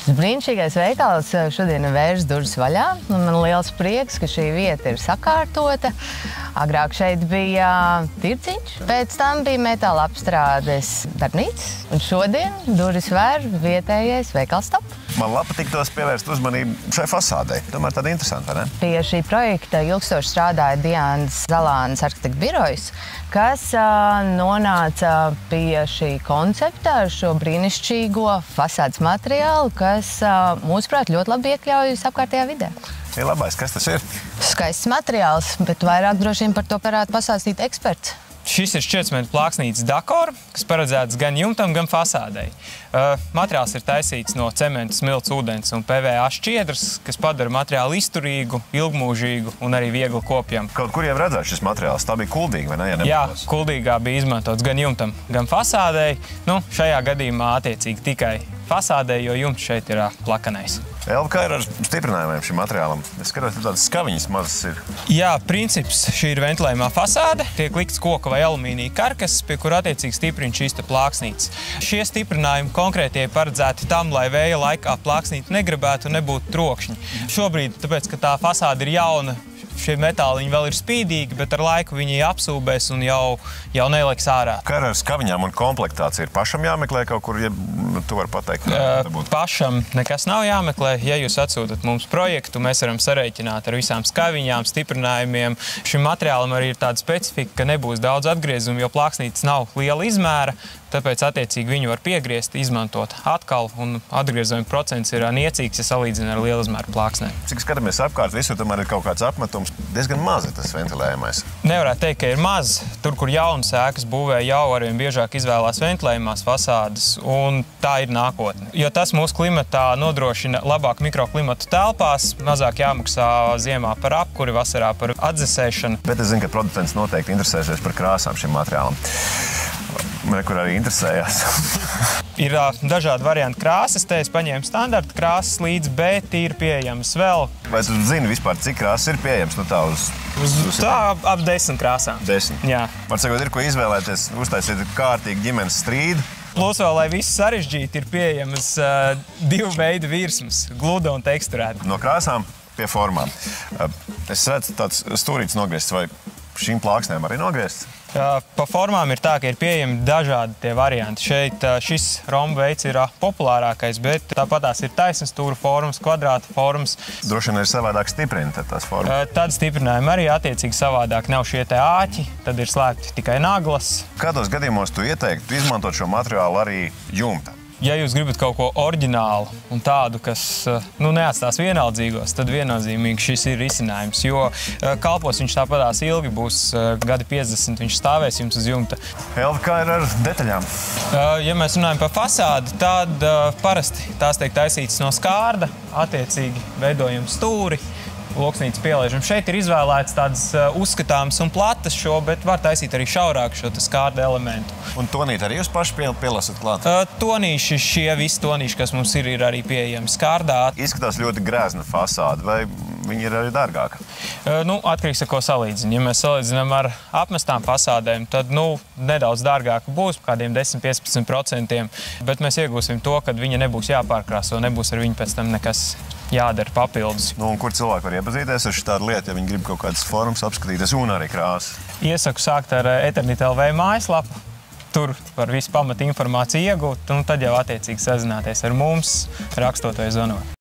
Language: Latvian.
Šis brīnišķīgais veikals šodien ir vērsts durvis vaļā. Man liels prieks, ka šī vieta ir sakārtota. Agrāk šeit bija tirdziņš, pēc tam bija metāla apstrādes darbnīca. Un šodien durvis vēr vietējais veikals Top. Man patiktos pievērst uzmanību šai fasādei. Tomēr tāda interesanta, vai ne? Pie šī projekta ilgstoši strādāja Diānas Zalānas arhitekta birojas, kas nonāca pie šī koncepta ar šo brīnišķīgo fasādes materiālu, kas, mūsuprāt, ļoti labi iekļaujas apkārtējā vidē. Ir labais, kas tas ir? Skaists materiāls, bet vairāk droši vien par to varētu pastāstīt eksperts. Šis ir šķietcmeņa plāksnītes dekora, kas paredzēts gan jumtam, gan fasādei. Materiāls ir taisīts no cementa, smilts, ūdens un PVA šķiedras, kas padara materiālu izturīgu, ilgmūžīgu un arī viegli kopjamu. Kaut kur jau redzēt šis materiāls, tā bija kuldīga, vai ne? Jā, kuldīgā bija izmantots gan jumtam, gan fasādei. Šajā gadījumā attiecīgi tikai fasādei, jo jumts šeit ir plakanais. Elva, kā ir ar stiprinājumiem šim materiālam? Es skatos, ka tādas skaviņas mazas ir. Jā, princips šī ir ventilējumā fasāde. Tiek likts koka vai alumīnija karkas, pie kura attiecīgi stiprina šīs plāksnītes. Šie stiprinājumi konkrētie paredzēti tam, lai vēja laikā plāksnīte negribētu un nebūtu trokšņi. Šobrīd, tāpēc, ka tā fasāde ir jauna, šie metāli vēl ir spīdīgi, bet ar laiku viņi apsūbēs un jau neliks ārā. Kā ar skaviņām un komplektāciju? Ir pašam jāmeklē kaut kur, ja tu vari pateikt? Pašam nekas nav jāmeklē. Ja jūs atsūtat mums projektu, mēs varam sarēķināt ar visām skaviņām, stiprinājumiem. Šim materiālam arī ir tāda specifika, ka nebūs daudz atgriezumu, jo plāksnītes nav liela izmēra. Tāpēc, attiecīgi, viņu var piegriezt, izmantot atkal, un atgriezuma procents ir niecīgs, ja salīdzina ar lielu izmēru plāksnēm. Cik skatāmies apkārt, visur tomēr ir kaut kāds apmetums. Diezgan maz ir tas ventilējumais. Nevarētu teikt, ka ir maz. Tur, kur jaunas ēkas būvē, jau arvien biežāk izvēlās ventilējumās fasādes, un tā ir nākotne. Jo tas mūsu klimatā nodrošina labāku mikroklimatu telpās, mazāk jāmaksā ziemā par apkuri, vasarā par atdzesēšanu. Bet es zinu, ka producents noteikti interesēsies par krāsām šim materiālam. Kur arī interesējās. Ir dažādi varianti krāsas. Te es paņēmu standarta krāsas līdz, bet ir pieejamas vēl. Vai tu zini vispār, cik krāsas ir pieejams? Tā ap 10 krāsām. 10? Jā. Var sakot, ir ko izvēlēties, uztaisīt kārtīgi ģimenes strīdu. Plus vēl, lai viss sarežģīti, ir pieejamas divu veidu virsmas, gluda un teksturēta. No krāsām pie formām. Es redzu tāds stūrīts nogriezts, vai šīm plāksnēm arī nogriezts? Pa formām ir tā, ka ir pieejami dažādi tie varianti. Šeit šis romba veids ir populārākais, bet tāpat tās ir taisnas stūra formas, kvadrāta formas. Droši vien ir savādāk stiprina tās formas. Tad stiprinājumi arī attiecīgi savādāk. Nav šie te āķi, tad ir slēpti tikai naglas. Kādos gadījumos tu ieteiktu izmantot šo materiālu arī jumta? Ja jūs gribat kaut ko oriģinālu un tādu, kas neatstās vienaldzīgos, tad viennozīmīgi šis ir risinājums, jo kalpos viņš tāpatās ilgi būs gadi 50, viņš stāvēs jums uz jumta. Elva, kā ir ar detaļām? Ja mēs runājam par fasādi, tad parasti tās tiek taisītas no skārda, attiecīgi veidojam stūri, loksnītes pielaižam. Šeit ir izvēlēts tādas uzskatāmas un platas bet var taisīt arī šaurāk šo skārda elementu. Un tonīti arī jūs paši pielasat klāt? Tonīši, visi tonīši, kas mums ir arī pieejami skārdā. Izskatās ļoti grēzna fasāde, vai viņi ir arī dārgāka? Atkarīgs ar ko salīdzina. Ja mēs salīdzinām ar apmestām fasādēm, tad nedaudz dārgāka būs, kādiem 10–15%, bet mēs iegūsim to, ka viņa nebūs jāpārkrāso, nebūs ar viņu pēc tam nekas jādara papildus. Un kur cilvēki var iepazīties ar šādu lietu, ja viņi grib kaut kādas formas apskatīties un arī krāsas? Iesaku sākt ar Eternit.lv mājaslapu. Tur var visu pamata informāciju iegūt, un tad jau attiecīgi sazināties ar mums, rakstot vai zvanot.